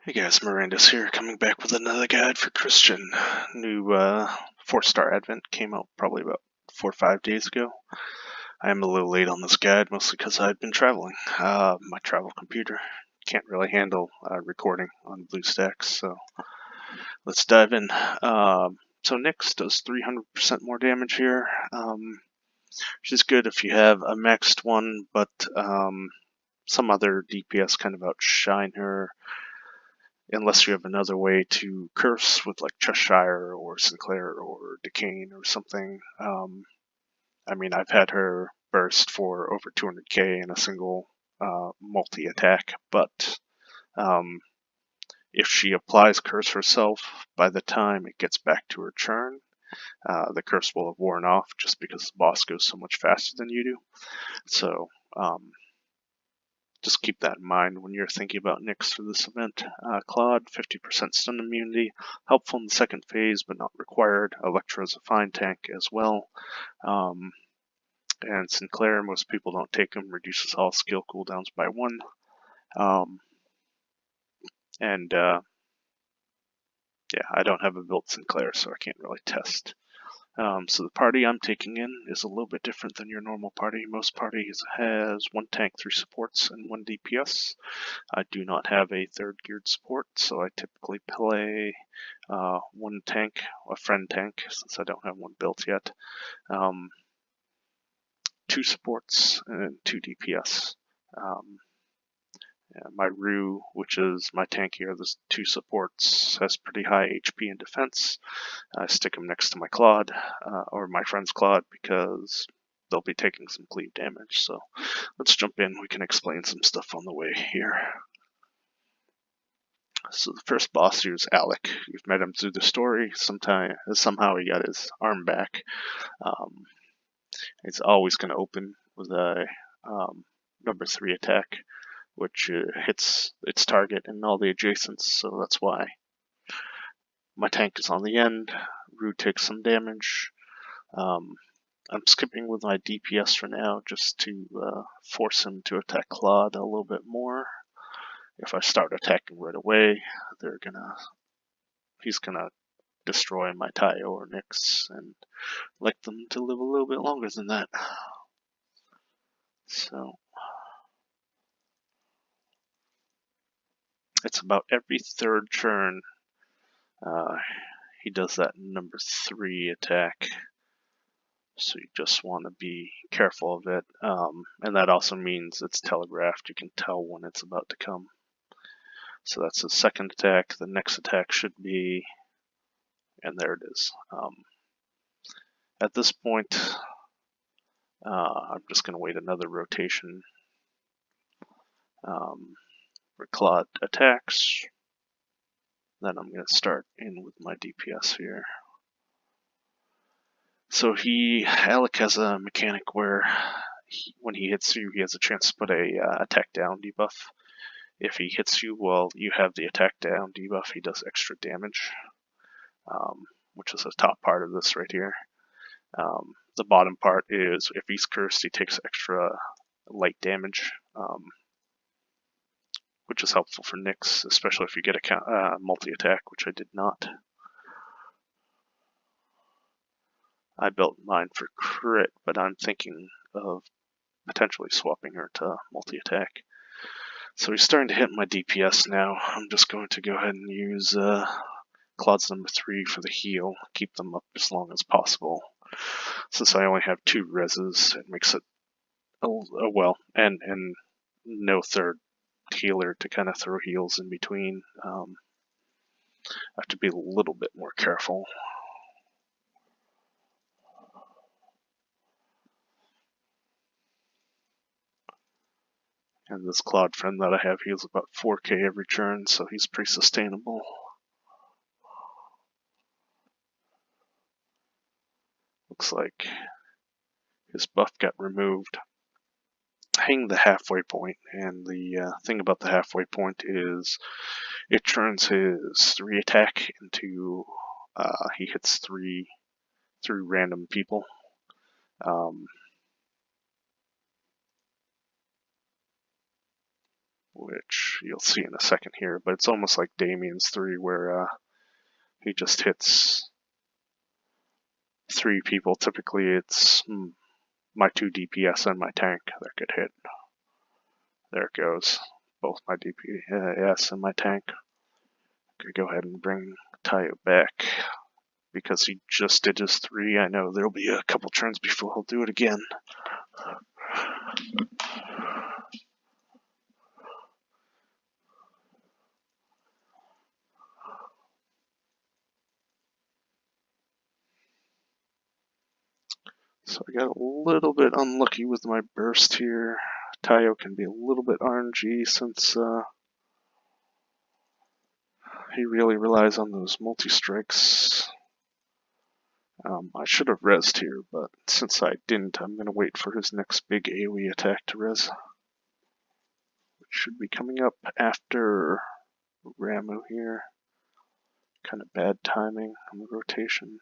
Hey guys, Miranda's here, coming back with another guide for Kristian. New 4-star Advent came out probably about 4 or 5 days ago. I am a little late on this guide, mostly because I've been traveling. My travel computer can't really handle recording on BlueStacks, so let's dive in. So Nyx does 300% more damage here, which is good if you have a maxed one, but some other DPS kind of outshine her. Unless you have another way to curse with like Cheshire or Sinclair or Decane or something. I mean, I've had her burst for over 200k in a single multi-attack, but if she applies curse herself, by the time it gets back to her turn, the curse will have worn off just because the boss goes so much faster than you do. So just keep that in mind when you're thinking about Nyx for this event. Claude, 50% stun immunity, helpful in the second phase, but not required. Electra is a fine tank as well. And Sinclair, most people don't take him, reduces all skill cooldowns by 1. Yeah, I don't have a built Sinclair, so I can't really test. So the party I'm taking in is a little bit different than your normal party. Most parties has 1 tank, 3 supports, and 1 DPS. I do not have a 3rd geared support, so I typically play 1 tank, a friend tank, since I don't have one built yet, 2 supports, and 2 DPS. My Rue, which is my tank here, there's 2 supports, has pretty high HP and defense. I stick them next to my Claude, or my friend's Claude, because they'll be taking some cleave damage. So let's jump in, we can explain some stuff on the way here. So the first boss here is Alec. You've met him through the story. Somehow he got his arm back. It's always going to open with a number 3 attack, which hits its target and all the adjacents, so that's why. My tank is on the end. Rue takes some damage. I'm skipping with my DPS for now, just to force him to attack Claude a little bit more. If I start attacking right away, he's gonna destroy my Tayo or Nyx, and like them to live a little bit longer than that. So it's about every 3rd turn he does that number 3 attack. So you just want to be careful of it, and that also means it's telegraphed. You can tell when it's about to come. So that's his 2nd attack. The next attack should be, and there it is. At this point, I'm just going to wait another rotation for Claude attacks. Then I'm going to start in with my DPS here. So Alec has a mechanic where when he hits you, he has a chance to put a attack down debuff. If he hits you while you have the attack down debuff, he does extra damage, which is the top part of this right here. The bottom part is if he's cursed, he takes extra light damage, which is helpful for Nyx, especially if you get a multi-attack, which I did not. I built mine for crit, but I'm thinking of potentially swapping her to multi-attack. So he's starting to hit my DPS now. I'm just going to go ahead and use Claude's number 3 for the heal, keep them up as long as possible. Since I only have 2 reses, it makes it well, and no 3rd healer to kind of throw heals in between. I have to be a little bit more careful. And this Claude friend that I have heals about 4k every turn, so he's pretty sustainable. Looks like his buff got removed. Hang the halfway point, and the thing about the halfway point is it turns his 3 attack into he hits 3 random people. which you'll see in a second here, but it's almost like Damien's 3, where he just hits 3 people. Typically it's my 2 DPS and my tank that get hit. There it goes. Both my DPS and my tank. I'm gonna go ahead and bring Tayo back because he just did his 3. I know there'll be a couple turns before he'll do it again. So I got a little bit unlucky with my burst here. Tayo can be a little bit RNG since he really relies on those multi-strikes. I should have rezzed here, but since I didn't, I'm going to wait for his next big AoE attack to res. Which should be coming up after Ramu here. Kind of bad timing on the rotation.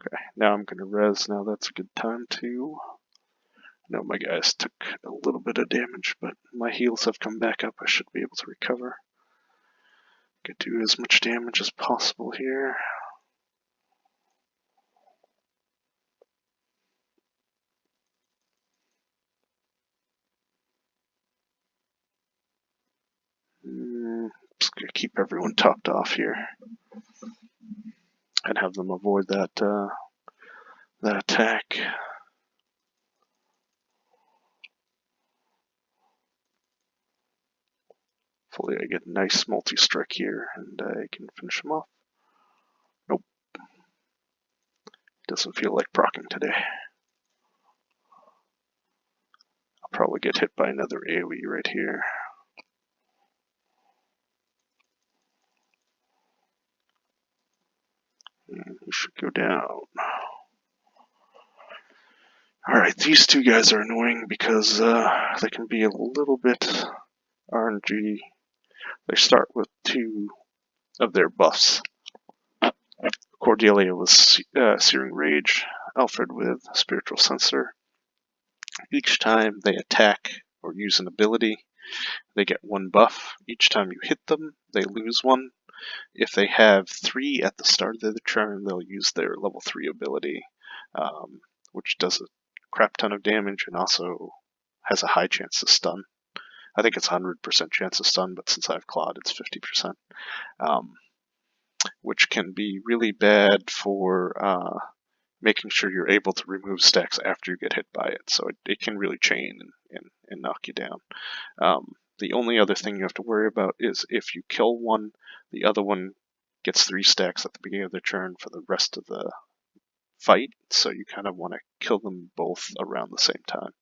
Okay, now I'm going to res. Now that's a good time to... No, my guys took a little bit of damage, but my heals have come back up. I should be able to recover. Could do as much damage as possible here. Just gonna keep everyone topped off here and have them avoid that that attack. Hopefully I get a nice multi-strike here and I can finish him off. Nope. Doesn't feel like proccing today. I'll probably get hit by another AoE right here. And he should go down. Alright, these 2 guys are annoying because they can be a little bit RNG. They start with 2 of their buffs. Cordelia with Searing Rage, Alfred with Spiritual Sensor. Each time they attack or use an ability, they get 1 buff. Each time you hit them, they lose 1. If they have 3 at the start of their turn, they'll use their level 3 ability, which does a crap ton of damage and also has a high chance to stun. I think it's 100% chance of stun, but since I have Claude, it's 50%. Which can be really bad for making sure you're able to remove stacks after you get hit by it. So it can really chain and knock you down. The only other thing you have to worry about is if you kill one, the other one gets 3 stacks at the beginning of the turn for the rest of the fight. So you kind of want to kill them both around the same time.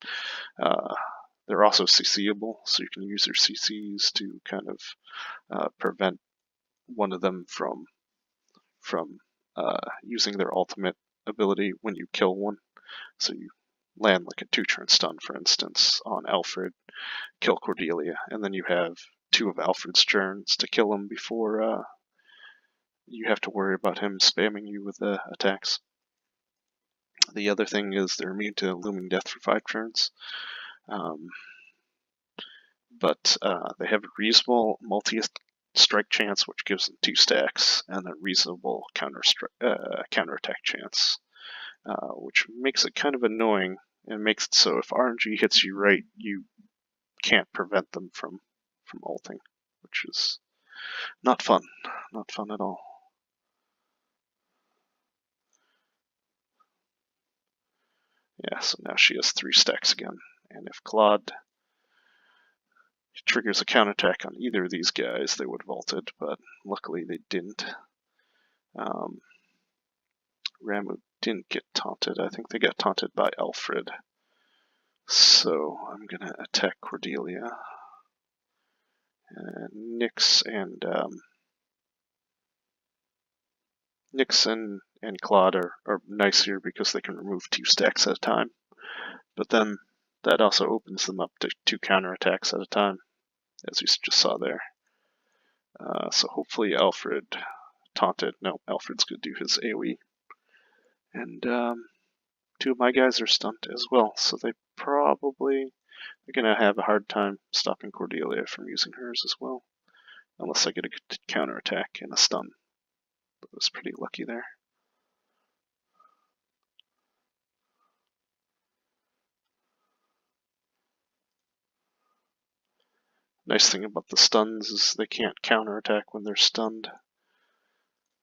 They're also CCable, so you can use your CCs to kind of prevent one of them from using their ultimate ability when you kill one. So you land like a 2-turn stun, for instance, on Alfred, kill Cordelia, and then you have 2 of Alfred's turns to kill him before you have to worry about him spamming you with attacks. The other thing is they're immune to Looming Death for 5 turns. But they have a reasonable multi-strike chance, which gives them 2 stacks, and a reasonable counterattack chance, which makes it kind of annoying and makes it so if RNG hits you right, you can't prevent them from ulting, which is not fun. Not fun at all. Yeah, so now she has 3 stacks again, and if Claude triggers a counterattack on either of these guys, they would have ulted, but luckily they didn't. Ramu didn't get taunted. I think they got taunted by Alfred. So I'm going to attack Cordelia. And Nyx and Claude are nice here because they can remove 2 stacks at a time. But then that also opens them up to 2 counterattacks at a time, as you just saw there. So hopefully Alfred taunted. No, Alfred's going to do his AoE. And 2 of my guys are stunned as well, so they probably are going to have a hard time stopping Cordelia from using hers as well. Unless I get a good counterattack and a stun. But I was pretty lucky there. Nice thing about the stuns is they can't counterattack when they're stunned.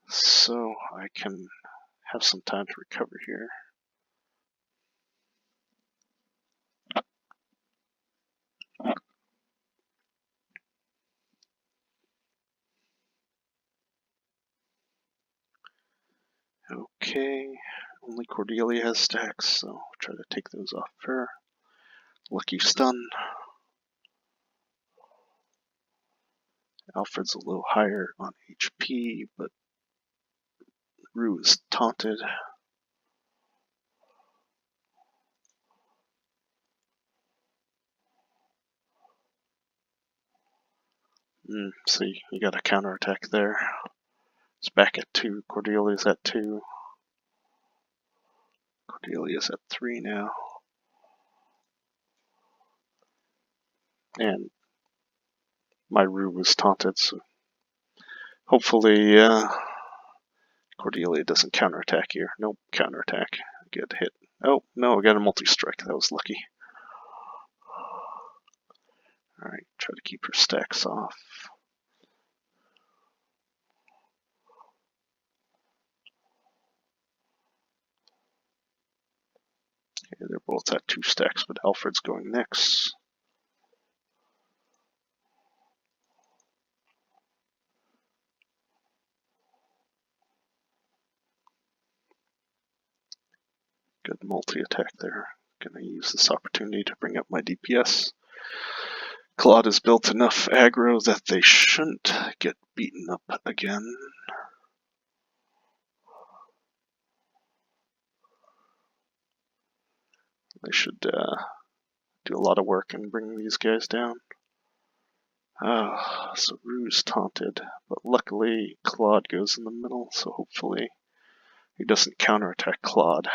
So I can have some time to recover here. Okay, only Cordelia has stacks, so I'll try to take those off her. Lucky stun. Alfred's a little higher on HP, but Rue is taunted. See, you got a counterattack there. It's back at 2. Cordelia's at 2. Cordelia's at 3 now. And my Rue was taunted, so hopefully Cordelia doesn't counterattack here. Nope, counterattack. Good hit. Oh, no, I got a multi-strike. That was lucky. Alright, try to keep her stacks off. Okay, they're both at 2 stacks, but Alfred's going next. Good multi-attack there. Gonna use this opportunity to bring up my DPS. Claude has built enough aggro that they shouldn't get beaten up again. They should do a lot of work in bringing these guys down. So Rue's taunted, but luckily Claude goes in the middle, so hopefully he doesn't counterattack Claude.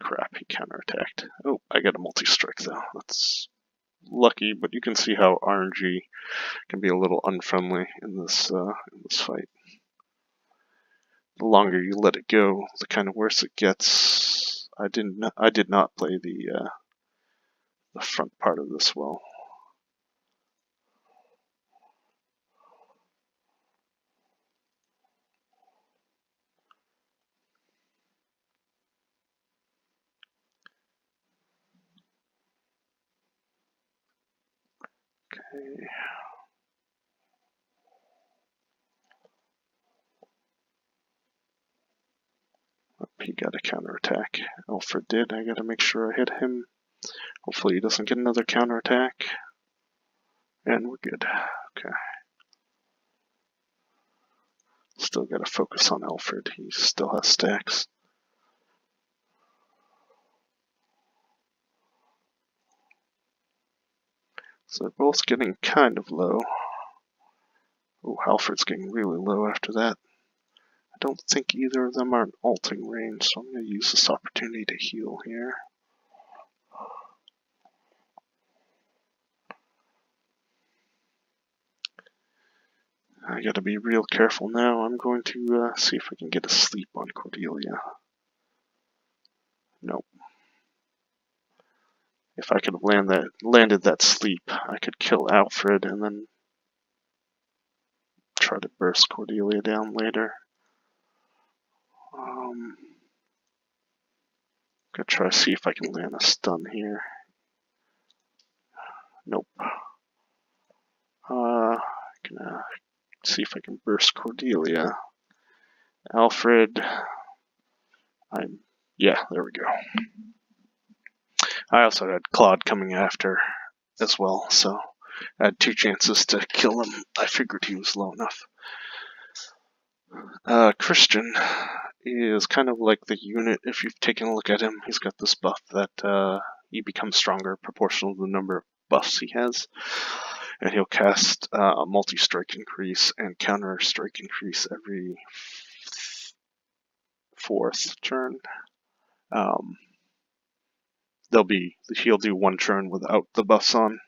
Crap, he counterattacked. Oh, I got a multi-strike though. That's lucky, but you can see how RNG can be a little unfriendly in this fight. The longer you let it go, the kind of worse it gets. I did not play the front part of this well. Okay. He got a counterattack. Alfred did. I gotta make sure I hit him. Hopefully he doesn't get another counterattack. And we're good. Okay. Still gotta focus on Alfred. He still has stacks. So they're both getting kind of low. Oh, Alfred's getting really low after that. I don't think either of them are in ulting range, so I'm going to use this opportunity to heal here. I got to be real careful now. I'm going to see if I can get a sleep on Cordelia. Nope. If I could have landed that sleep, I could kill Alfred and then try to burst Cordelia down later. Gonna try to see if I can land a stun here. Nope. Gonna see if I can burst Cordelia. Alfred. Yeah, there we go. I also had Claude coming after as well, so I had 2 chances to kill him. I figured he was low enough. Kristian is kind of like the unit. If you've taken a look at him, he's got this buff that he becomes stronger proportional to the number of buffs he has. And he'll cast multi-strike increase and counter strike increase every fourth turn. He'll do one turn without the buffs on.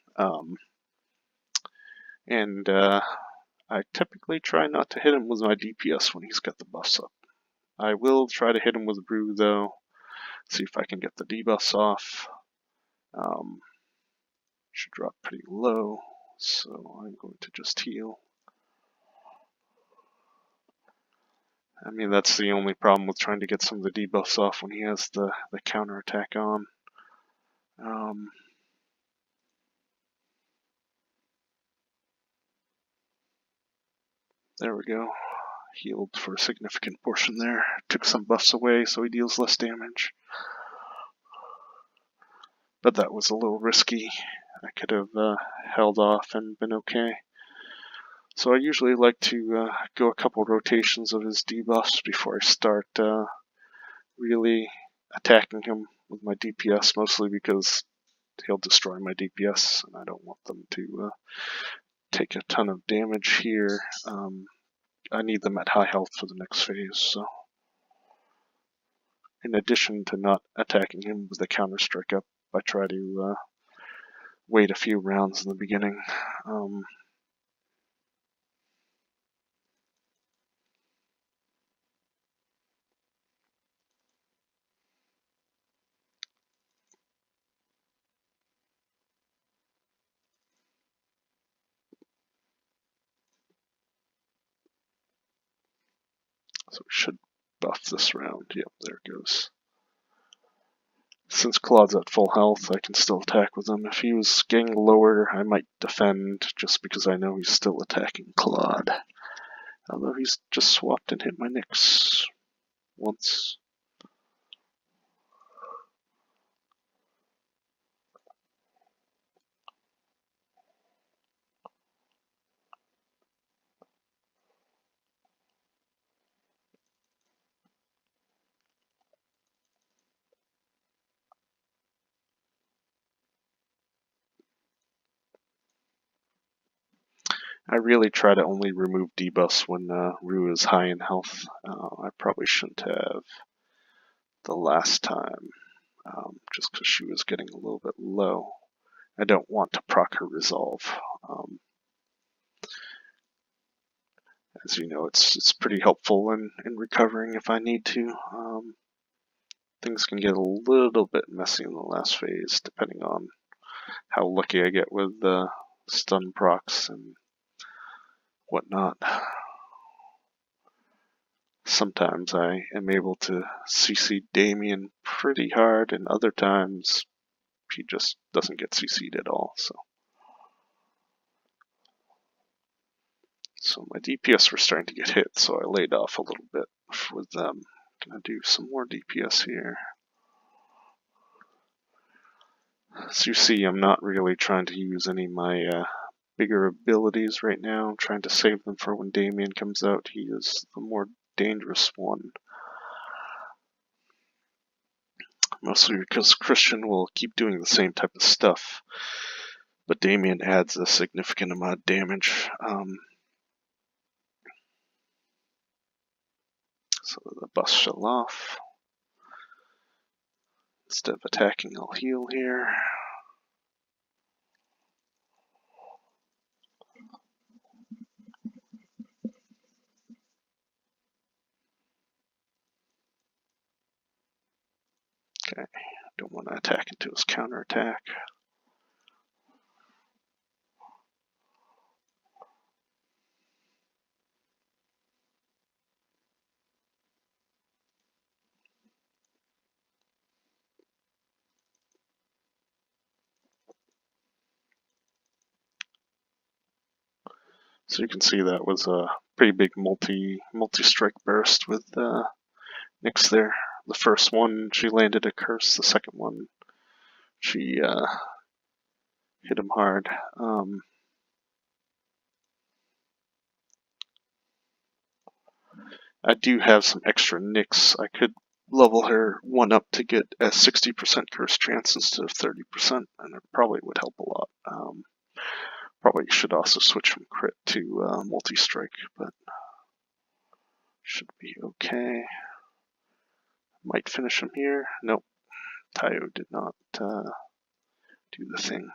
I typically try not to hit him with my DPS when he's got the buffs up. I will try to hit him with Brew though, see if I can get the debuffs off. Should drop pretty low, so I'm going to just heal. I mean, that's the only problem with trying to get some of the debuffs off when he has the counterattack on. There we go. Healed for a significant portion there. Took some buffs away so he deals less damage. But that was a little risky. I could have held off and been okay. So I usually like to go a couple rotations of his debuffs before I start really attacking him with my DPS, mostly because he'll destroy my DPS and I don't want them to take a ton of damage here. I need them at high health for the next phase, so in addition to not attacking him with the counter strike up, I try to wait a few rounds in the beginning. So we should buff this round. Yep, there it goes. Since Claude's at full health, I can still attack with him. If he was getting lower, I might defend, just because I know he's still attacking Claude. Although he's just swapped and hit my Nyx once. I really try to only remove debuffs when Rue is high in health. I probably shouldn't have the last time, just because she was getting a little bit low. I don't want to proc her resolve. As you know, it's pretty helpful in recovering if I need to. Things can get a little bit messy in the last phase, depending on how lucky I get with the stun procs and whatnot. Sometimes I am able to CC Damien pretty hard, and other times he just doesn't get CC'd at all. So my DPS were starting to get hit, so I laid off a little bit with them. Gonna do some more DPS here. As you see, I'm not really trying to use any of my bigger abilities right now. I'm trying to save them for when Damien comes out. He is the more dangerous one. Mostly because Kristian will keep doing the same type of stuff, but Damien adds a significant amount of damage. So the buffs fell off. Instead of attacking, I'll heal here. Okay, don't want to attack into his counterattack. So you can see that was a pretty big multi-strike burst with Nyx there. The first one, she landed a curse. The second one, she hit him hard. I do have some extra nicks. I could level her 1 up to get a 60% curse chance instead of 30%, and it probably would help a lot. Probably should also switch from crit to multi-strike, but should be okay. Might finish him here. Nope, Tayo did not do the thing.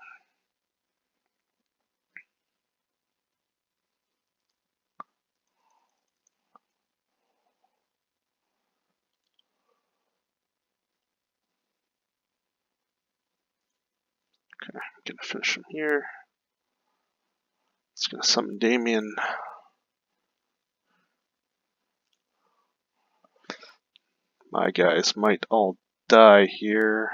Okay, I'm gonna finish him here. It's gonna summon Damien. My guys might all die here.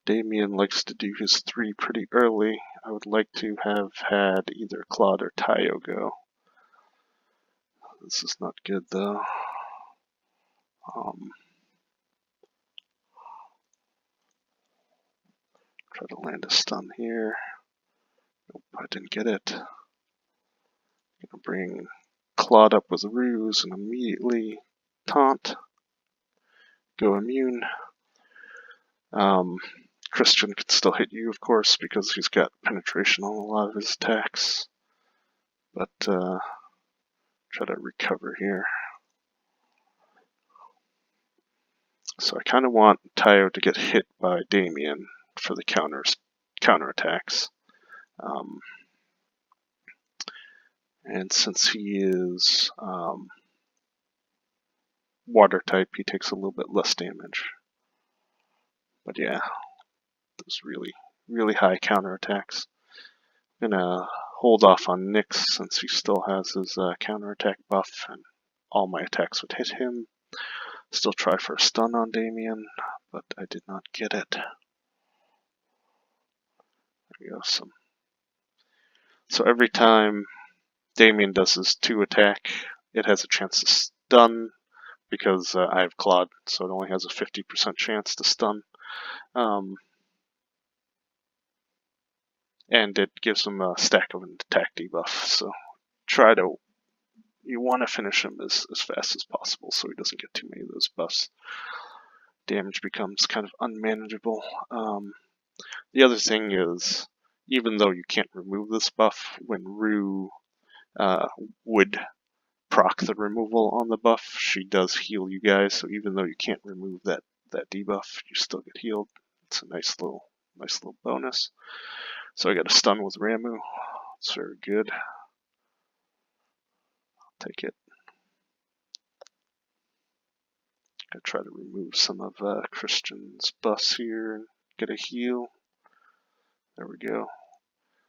Damien likes to do his 3 pretty early. I would like to have had either Claude or Tayo go. This is not good though. Try to land a stun here. Nope, I didn't get it. Gonna bring Claude up with a ruse and immediately taunt. Go immune. Kristian could still hit you, of course, because he's got penetration on a lot of his attacks. But try to recover here. So I kind of want Tayo to get hit by Damien for the counterattacks. And since he is water type, he takes a little bit less damage. But yeah, those really high counterattacks. I'm gonna hold off on Nyx since he still has his counterattack buff, and all my attacks would hit him. Still try for a stun on Damien, but I did not get it. There we go. So every time Damien does his 2 attack, it has a chance to stun because I have Claude, so it only has a 50% chance to stun. And it gives him a stack of an attack debuff, so you want to finish him as fast as possible so he doesn't get too many of those buffs. Damage becomes kind of unmanageable. The other thing is, even though you can't remove this buff, when Rue would proc the removal on the buff, she does heal you guys, so even though you can't remove that debuff, you still get healed. It's a nice little bonus. So I got a stun with Ramu. It's very good. I'll take it. I try to remove some of Kristian's buffs here and get a heal. There we go.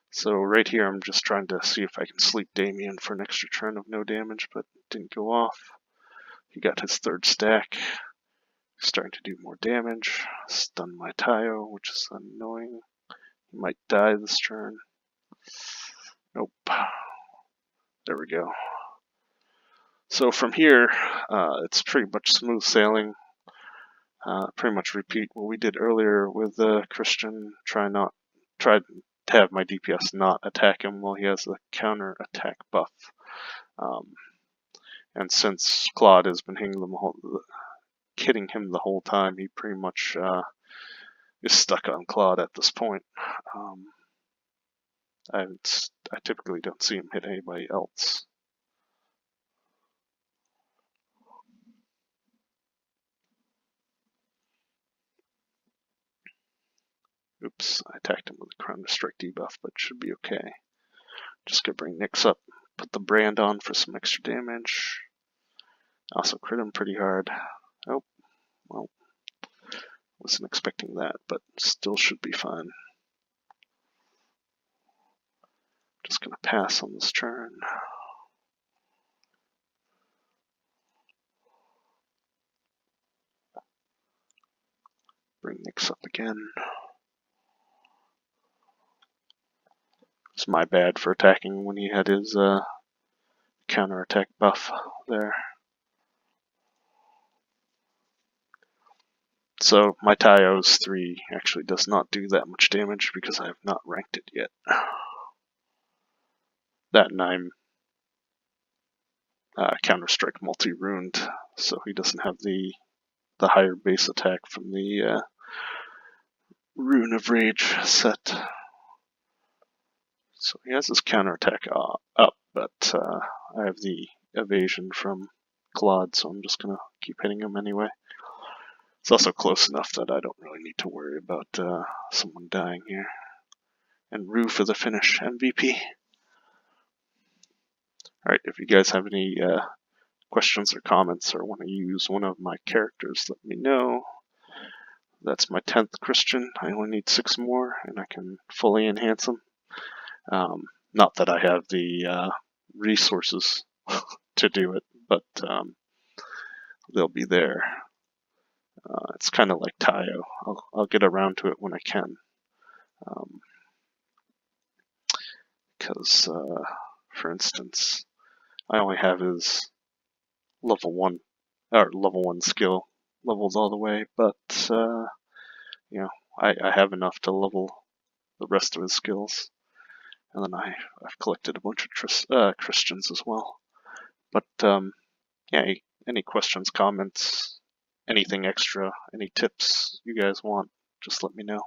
So right here I'm just trying to see if I can sleep Damien for an extra turn of no damage, but it didn't go off. He got his 3rd stack. He's starting to do more damage. Stun my Tayo, which is annoying. He might die this turn. Nope. There we go. So from here, it's pretty much smooth sailing. Pretty much repeat what we did earlier with Kristian. Try to have my DPS not attack him while he has the counter attack buff. And since Claude has been hitting him the whole time, he pretty much is stuck on Claude at this point. I typically don't see him hit anybody else. Oops, I attacked him with a Crown to Strike debuff, but should be okay. Just gonna bring Nyx up, put the brand on for some extra damage. Also crit him pretty hard. Oh, well, wasn't expecting that, but still should be fine. Just gonna pass on this turn. Bring Nyx up again. It's my bad for attacking when he had his counter-attack buff there. So my Tayo's 3 actually does not do that much damage because I have not ranked it yet. That, and I'm Counter-Strike multi-runed, so he doesn't have the higher base attack from the Rune of Rage set. So he has his counterattack up, but I have the evasion from Claude, so I'm just going to keep hitting him anyway. It's also close enough that I don't really need to worry about someone dying here. And Rue for the finish, MVP. Alright, if you guys have any questions or comments or want to use one of my characters, let me know. That's my 10th Kristian. I only need 6 more, and I can fully enhance them. Not that I have the resources to do it, but they'll be there. It's kind of like Tayo. I'll get around to it when I can. Because, for instance, I only have his level 1 skill leveled all the way, but you know, I have enough to level the rest of his skills. And then I've collected a bunch of Kristians as well. But yeah, any questions, comments, anything extra, any tips you guys want, just let me know.